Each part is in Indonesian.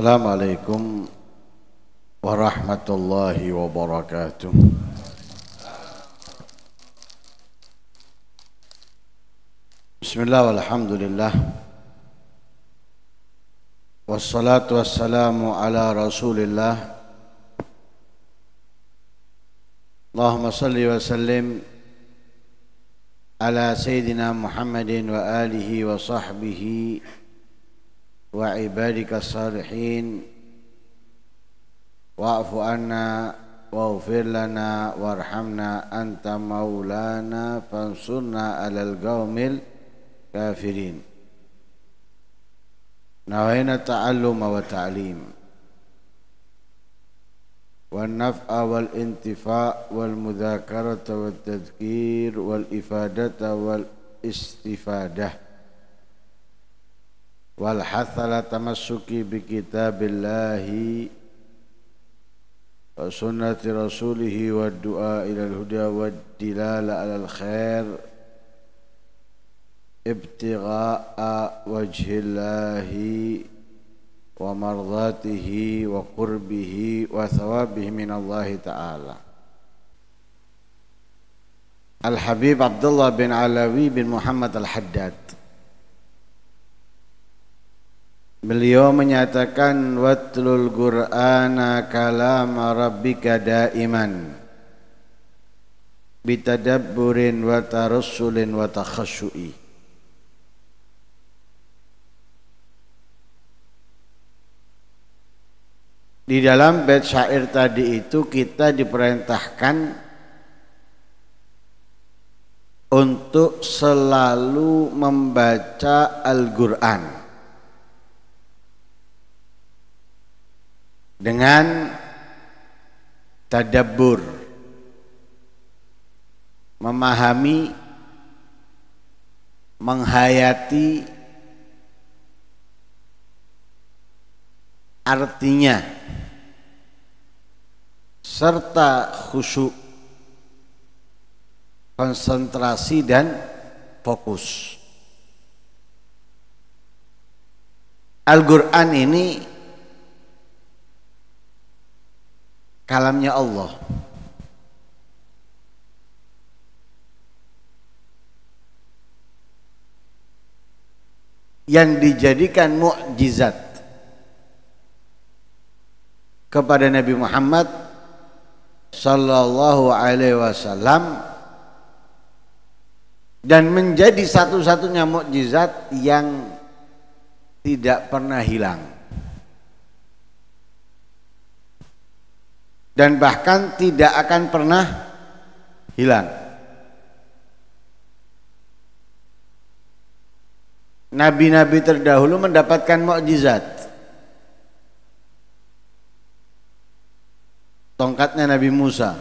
Assalamualaikum warahmatullahi wabarakatuh. Bismillah walhamdulillah. Wassalatu wassalamu ala rasulillah. Allahumma salli wa sallim ala sayyidina Muhammadin wa alihi wa sahbihi wa ibadika salihin wa'fu anna waghfir lana warhamna anta maulana fansurna alal qaumil kafirin. Nawaina ta'alluma wa ta'lim wan naf'a wal intifa' wal mudzakarata wat tadhkir wal ifadata wal istifadah wal hathala tamassuki bi kitabillahi wa sunnati rasulihi wa du'a ilal huda wa dilala alal khair ibtigha'a wajhillahi wa mardatihi wa qurbihi wa thawabihi minallahi ta'ala. Al-Habib Abdullah bin Alawi bin Muhammad Al-Haddad, beliau menyatakan watlul Qur'ana kalam rabbika daiman bitadabburin wa tarassulin wa takhasyu'i. Di dalam bait syair tadi itu kita diperintahkan untuk selalu membaca Al-Qur'an dengan tadabbur, memahami, menghayati artinya, serta khusyuk, konsentrasi dan fokus. Al-Qur'an ini kalamnya Allah. Yang dijadikan mukjizat kepada Nabi Muhammad sallallahu alaihi wasallam dan menjadi satu-satunya mukjizat yang tidak pernah hilang. Dan bahkan tidak akan pernah hilang. Nabi-nabi terdahulu mendapatkan mukjizat. Tongkatnya Nabi Musa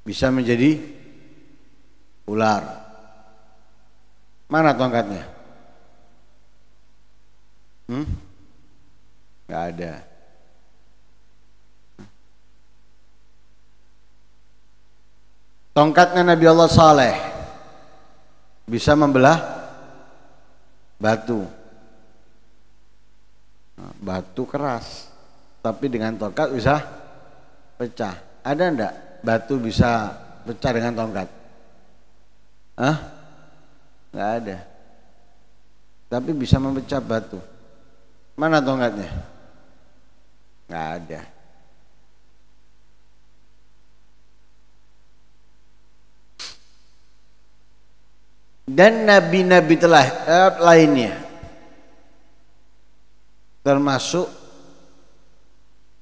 bisa menjadi ular. Mana tongkatnya? Nggak ada. Tongkatnya Nabi Allah Saleh bisa membelah batu. Batu keras, tapi dengan tongkat bisa pecah. Ada enggak batu bisa pecah dengan tongkat? Enggak ada. Tapi bisa memecah batu. Mana tongkatnya? Enggak ada. Dan nabi-nabi lainnya, termasuk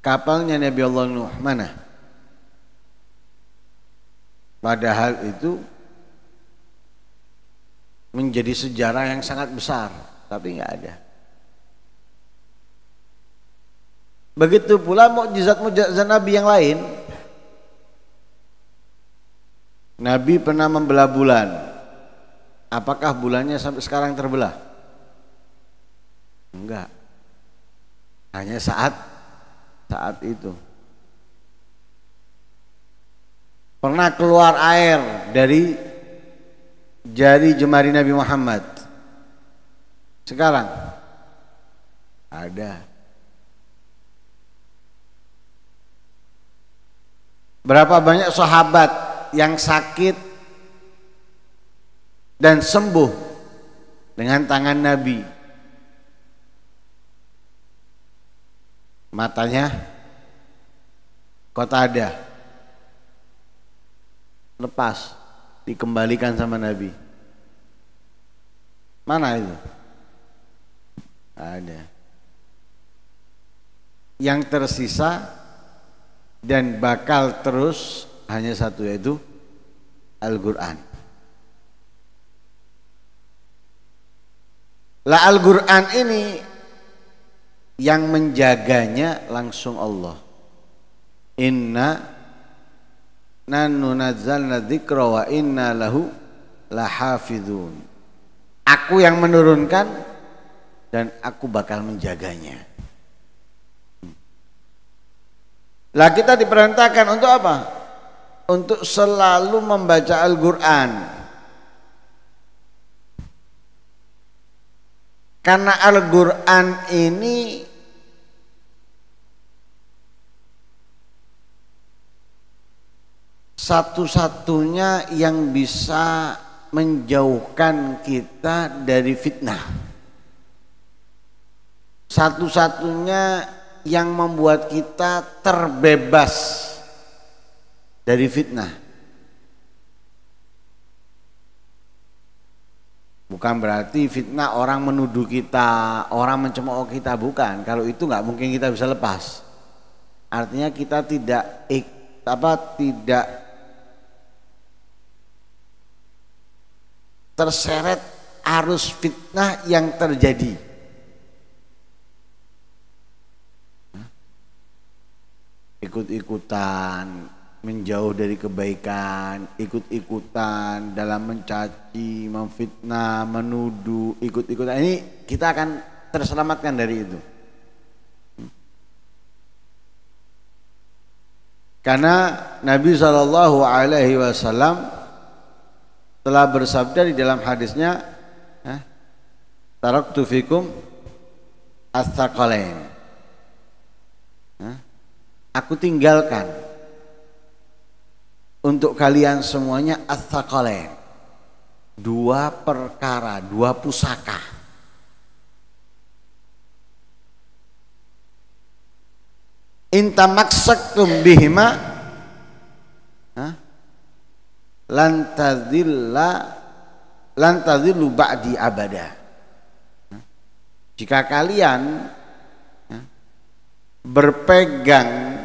kapalnya Nabi Allah Nuh, mana? Padahal itu menjadi sejarah yang sangat besar, tapi nggak ada. Begitu pula mukjizat-mukjizat Nabi yang lain. Nabi pernah membelah bulan. Apakah bulannya sampai sekarang terbelah? Enggak. Hanya saat itu. Pernah keluar air dari jari jemari Nabi Muhammad. Sekarang Ada. Berapa banyak sahabat yang sakit dan sembuh dengan tangan Nabi. Matanya Qatadah lepas, dikembalikan sama Nabi. Mana itu? Ada. Yang tersisa dan bakal terus hanya satu, yaitu Al-Quran. Lah Al-Quran ini yang menjaganya langsung Allah. Inna nahnu nazzalna dzikra wa inna lahu lahafizun. Aku yang menurunkan dan aku bakal menjaganya. Lah kita diperintahkan untuk apa? Untuk selalu membaca Al-Quran. Karena Al-Quran ini satu-satunya yang bisa menjauhkan kita dari fitnah. Satu-satunya yang membuat kita terbebas dari fitnah. Bukan berarti fitnah orang menuduh kita, orang mencemooh kita, bukan. Kalau itu nggak mungkin kita bisa lepas. Artinya kita tidak terseret arus fitnah yang terjadi. Ikut-ikutan menjauh dari kebaikan, ikut-ikutan dalam mencaci, memfitnah, menuduh, ikut-ikutan. Ini kita akan terselamatkan dari itu. Karena Nabi SAW telah bersabda di dalam hadisnya, taraktu fikum ats-tsaqalain. Aku tinggalkan untuk kalian semuanya ats-tsaqalain. Dua perkara, dua pusaka. In tamassaktum bihima lan tadhillu ba'di abada. Jika kalian berpegang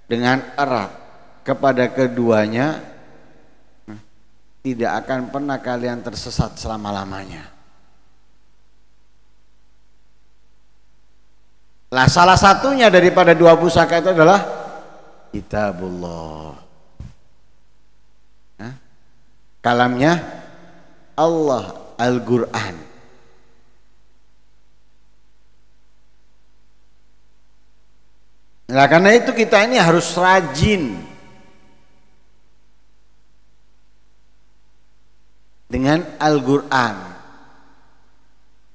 dengan erat kepada keduanya, tidak akan pernah kalian tersesat selama-lamanya. Lah salah satunya daripada dua pusaka itu adalah Kitabullah. Kalamnya Allah, Al-Quran. Nah karena itu kita ini harus rajin dengan Al-Quran.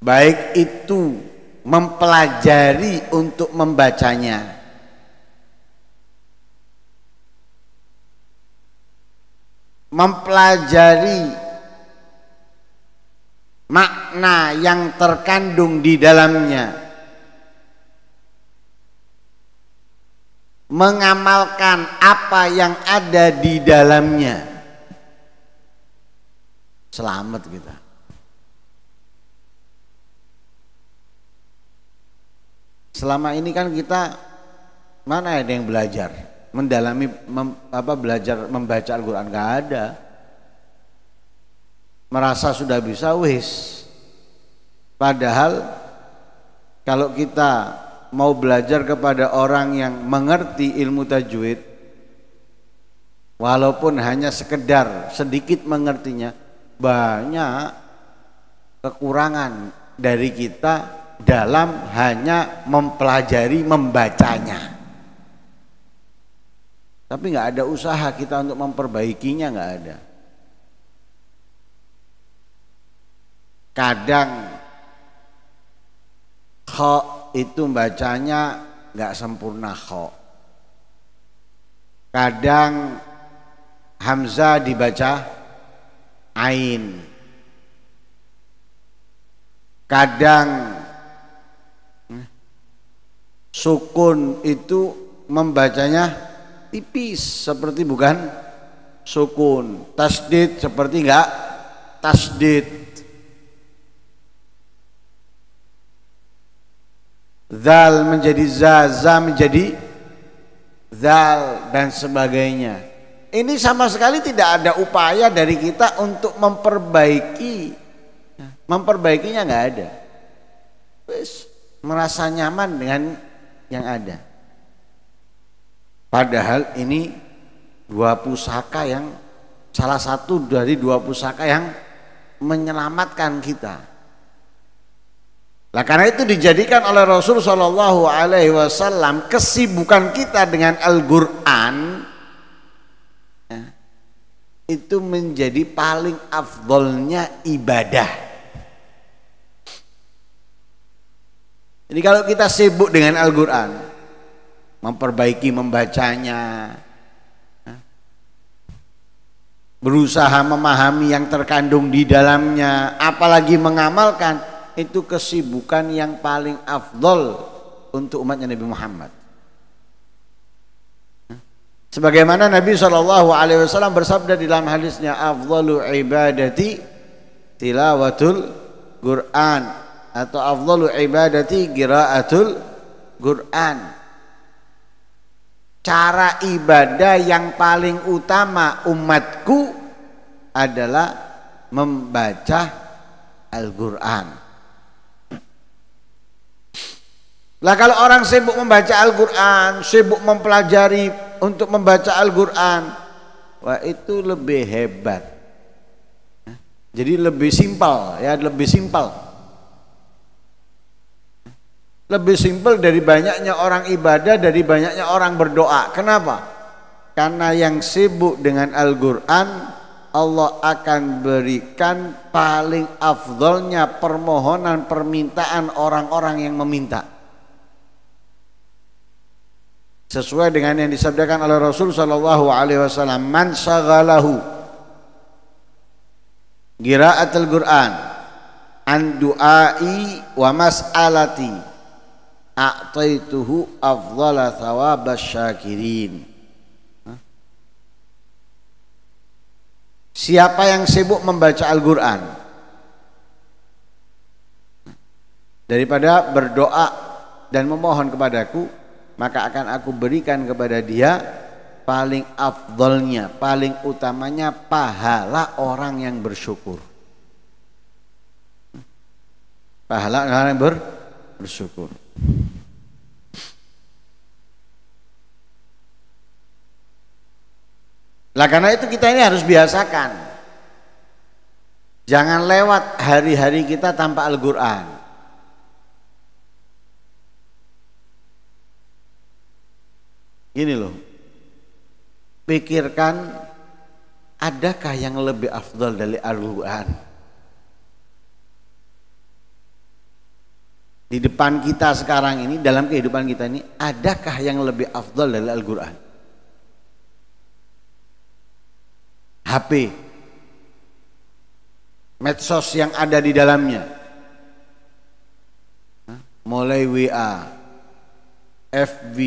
Baik itu mempelajari untuk membacanya, mempelajari makna yang terkandung di dalamnya, mengamalkan apa yang ada di dalamnya, selamat kita. Selama ini kan kita mana ada yang belajar mendalami belajar membaca Al-Quran? Gak ada. Merasa sudah bisa wis. Padahal kalau kita mau belajar kepada orang yang mengerti ilmu tajwid, walaupun hanya sekedar sedikit mengertinya, banyak kekurangan dari kita dalam hanya mempelajari membacanya. Tapi nggak ada usaha kita untuk memperbaikinya, nggak ada. Kadang Kha itu bacanya nggak sempurna kha. Kadang hamzah dibaca ain. Kadang sukun itu membacanya tipis seperti bukan sukun. Tasdid seperti enggak tasdid. Zal menjadi za menjadi zal dan sebagainya. Ini sama sekali tidak ada upaya dari kita untuk memperbaikinya nggak ada. Wis merasa nyaman dengan yang ada. Padahal ini salah satu dari dua pusaka yang menyelamatkan kita. Nah, karena itu dijadikan oleh Rasul Shallallahu Alaihi Wasallam kesibukan kita dengan Al-Quran itu menjadi paling afdolnya ibadah. Jadi kalau kita sibuk dengan Al-Quran, memperbaiki membacanya, berusaha memahami yang terkandung di dalamnya, apalagi mengamalkan, itu kesibukan yang paling afdol untuk umatnya Nabi Muhammad. Sebagaimana Nabi SAW bersabda di dalam hadisnya, afdalu ibadati tilawatul Quran, atau afdalu ibadati qiraatul Quran. Cara ibadah yang paling utama umatku adalah membaca Al-Quran. Lah kalau orang sibuk membaca Al-Quran, sibuk mempelajari untuk membaca Al-Quran, wah itu lebih hebat. Jadi lebih simpel, ya lebih simpel. Lebih simpel dari banyaknya orang ibadah, dari banyaknya orang berdoa. Kenapa? Karena yang sibuk dengan Al-Quran, Allah akan berikan paling afdolnya permohonan permintaan orang-orang yang meminta. Sesuai dengan yang disabdakan oleh Rasul Shallallahu Alaihi Wasallam, man syaghalahu qiraatul Quran an du'ai wa mas'alati a'taituhu afdhala thawabas syakirin. Siapa yang sibuk membaca Al-Quran daripada berdoa dan memohon kepadaku, maka akan aku berikan kepada dia paling afdolnya, paling utamanya pahala orang yang bersyukur. Pahala orang yang bersyukur. Lah karena itu kita ini harus biasakan. Jangan lewat hari-hari kita tanpa Al-Quran. Gini loh, pikirkan, adakah yang lebih afdal dari Al-Quran? Di depan kita sekarang ini, dalam kehidupan kita ini, adakah yang lebih afdal dari Al-Quran? HP, medsos yang ada di dalamnya, mulai WA, FB,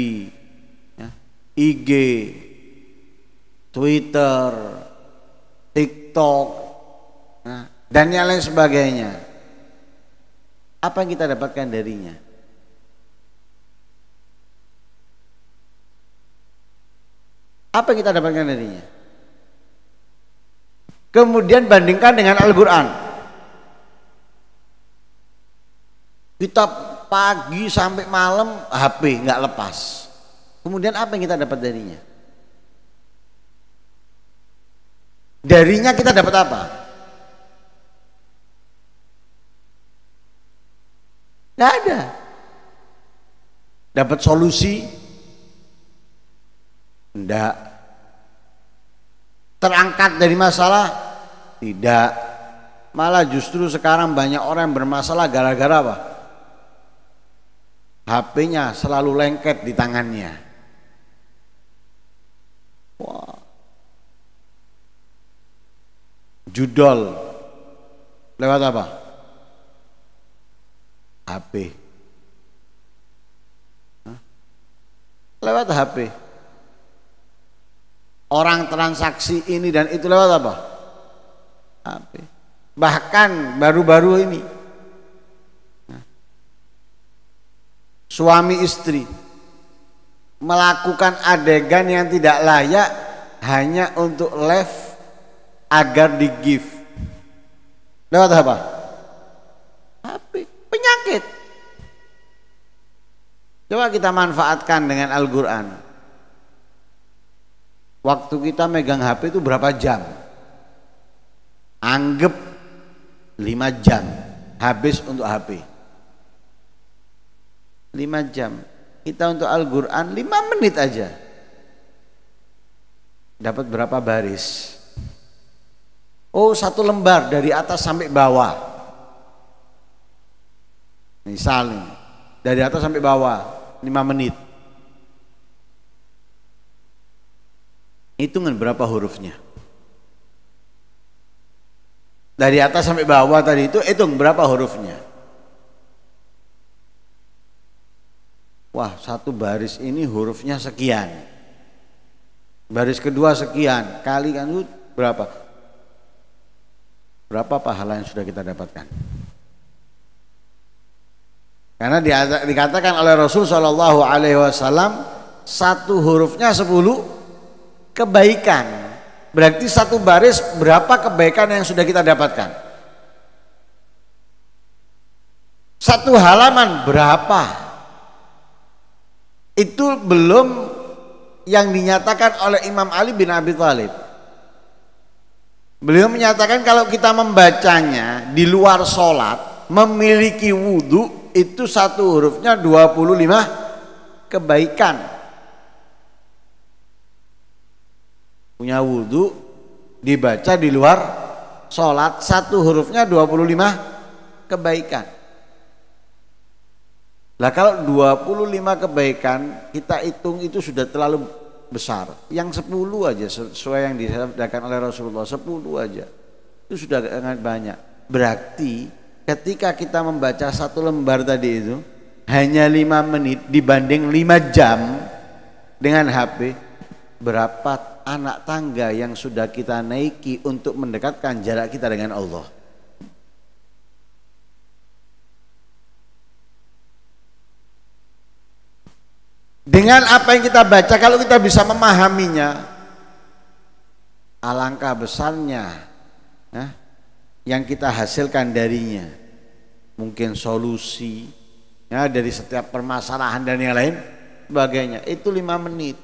IG, Twitter, TikTok, dan yang lain sebagainya. Apa yang kita dapatkan darinya? Apa yang kita dapatkan darinya? Kemudian bandingkan dengan Al-Quran. Kita pagi sampai malam HP nggak lepas. Kemudian apa yang kita dapat darinya? Darinya kita dapat apa? Nggak ada. Dapat solusi? Enggak. Terangkat dari masalah? Tidak. Malah justru sekarang banyak orang yang bermasalah gara-gara apa? HP-nya selalu lengket di tangannya. Wah. Judol lewat apa? HP. Lewat HP. Orang transaksi ini dan itu lewat apa? HP. Bahkan baru-baru ini suami istri melakukan adegan yang tidak layak hanya untuk live agar di give. Lewat apa? HP. Penyakit. Coba kita manfaatkan dengan Al-Quran. Waktu kita megang HP itu berapa jam? Anggap 5 jam habis untuk HP. 5 jam. Kita untuk Al-Quran 5 menit aja dapat berapa baris? Oh, 1 lembar dari atas sampai bawah. Misalnya dari atas sampai bawah 5 menit. Hitungan berapa hurufnya? Dari atas sampai bawah tadi itu hitung berapa hurufnya? Wah, 1 baris ini hurufnya sekian. Baris kedua sekian. Kali kan itu berapa? Berapa pahala yang sudah kita dapatkan? Karena dikatakan oleh Rasul Shallallahu Alaihi Wasallam 1 hurufnya 10 kebaikan. Berarti 1 baris berapa kebaikan yang sudah kita dapatkan? 1 halaman berapa? Itu belum yang dinyatakan oleh Imam Ali bin Abi Thalib. Beliau menyatakan kalau kita membacanya di luar sholat, memiliki wudhu, itu 1 hurufnya 25 kebaikan. Punya wudhu dibaca di luar sholat, 1 hurufnya 25 kebaikan. Lah kalau 25 kebaikan kita hitung itu sudah terlalu besar. Yang 10 aja sesuai yang disabdakan oleh Rasulullah, 10 aja itu sudah sangat banyak. Berarti ketika kita membaca 1 lembar tadi itu hanya 5 menit dibanding 5 jam dengan HP, berapa anak tangga yang sudah kita naiki untuk mendekatkan jarak kita dengan Allah? Dengan apa yang kita baca, kalau kita bisa memahaminya, alangkah besarnya yang kita hasilkan darinya. Mungkin solusi dari setiap permasalahan dan yang lain sebagainya. Itu 5 menit.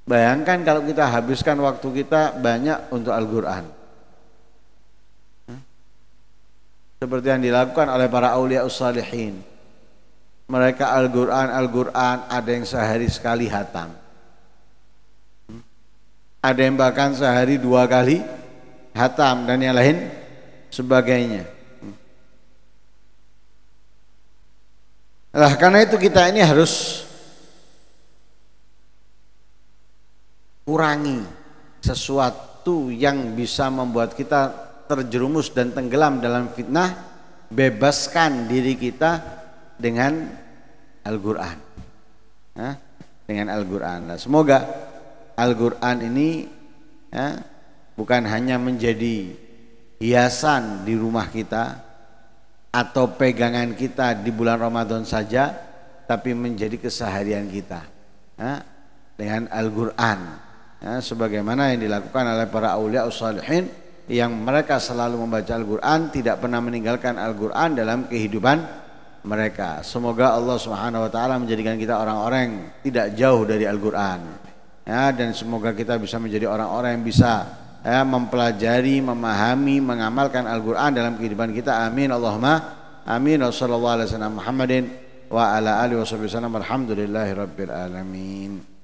Bayangkan kalau kita habiskan waktu kita banyak untuk Al-Quran, seperti yang dilakukan oleh para auliya ussalihin. Mereka Al-Quran ada yang sehari sekali hatam, ada yang bahkan sehari 2 kali hatam dan yang lain sebagainya. Nah, karena itu kita ini harus kurangi sesuatu yang bisa membuat kita terjerumus dan tenggelam dalam fitnah. Bebaskan diri kita dengan Al-Quran, dengan Al-Quran. Nah, semoga Al-Quran ini bukan hanya menjadi hiasan di rumah kita atau pegangan kita di bulan Ramadan saja, tapi menjadi keseharian kita dengan Al-Quran, sebagaimana yang dilakukan oleh para aulia ussalihin yang mereka selalu membaca Al-Quran, tidak pernah meninggalkan Al-Quran dalam kehidupan mereka. Semoga Allah Subhanahu wa taala menjadikan kita orang-orang yang tidak jauh dari Al-Qur'an. Dan semoga kita bisa menjadi orang-orang yang bisa mempelajari, memahami, mengamalkan Al-Qur'an dalam kehidupan kita. Amin Allahumma amin. Wassallallahu alaihi wasallam Muhammadin wa ala alihi wasallam. Alhamdulillahirabbil alamin.